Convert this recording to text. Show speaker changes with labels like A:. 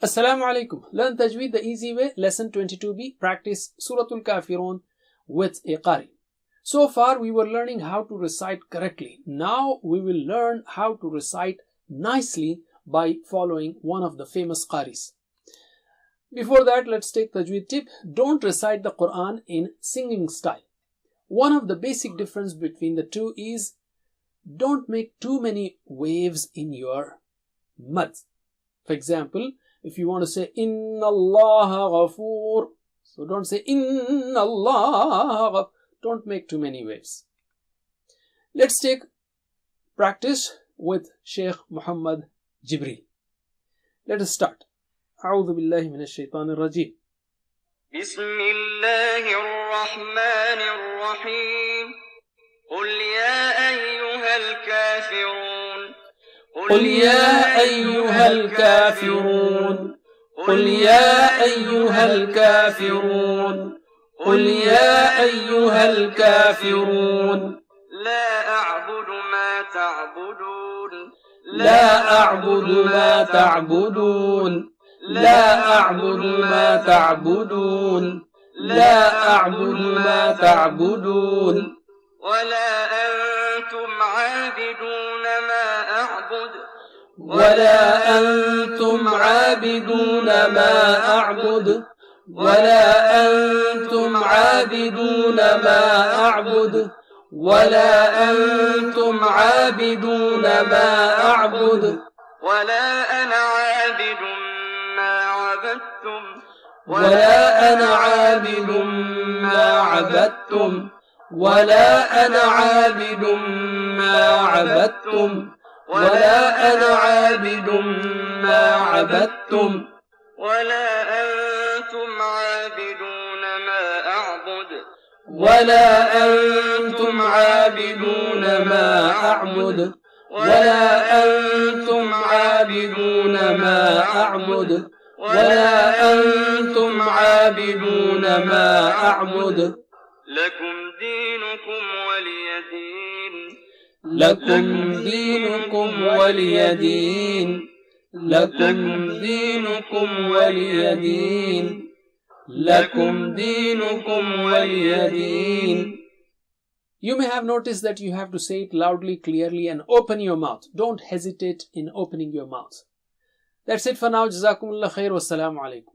A: Assalamu alaikum. Learn Tajweed the easy way. Lesson 22b. Practice Suratul Kafirun with a Qari. So far we were learning how to recite correctly. Now we will learn how to recite nicely by following one of the famous Qaris. Before that, let's take Tajweed tip. Don't recite the Quran in singing style. One of the basic difference between the two is don't make too many waves in your mad. For example, if you want to say Inna Allah Ghafoor, so don't say Inna Allah, don't make too many waves. Let's take practice with Sheikh Muhammad Jibreel. Let us start. أعوذ بالله من الشيطان الرجيم.
B: بسم الله الرحمن الرحيم. قل يا أيها الكافرون.
A: قل يا أيها الكافرون. قل يا أيها الكافرون. قل يا أيها الكافرون.
B: لا أعبد ما تعبدون.
A: لا أعبد ما تعبدون. لا أعبد ما تعبدون. لا أعبد ما تعبدون.
B: ولا أنتم عابدون ما أعبد.
A: ولا أنتم عابدون ما أعبد. ولا أنتم عابدون ما أعبد. ولا أنتم عابدون ما أعبد.
B: ولا أنا عابد ما عبدتم.
A: ولا أنا عابد ما عبدتم. ولا أنا عابد ما عبدتم. ولا أنا عابد ما عبدتم.
B: ولا أنتم عابدون ما أعبد.
A: ولا أنتم عابدون ما أعبد. ولا أنتم عابدون ما أعبد. ولا أنتم عابدون ما أعبد.
B: لكم دينكم ولي دين.
A: لكم دينكم ولي دين. لكم دينكم ولي دين. لكم دينكم ولي دين. You may have noticed that you have to say it loudly, clearly, and open your mouth. Don't hesitate in opening your mouth. That's it for now. Jazakumullah khair. Wassalamu alaikum.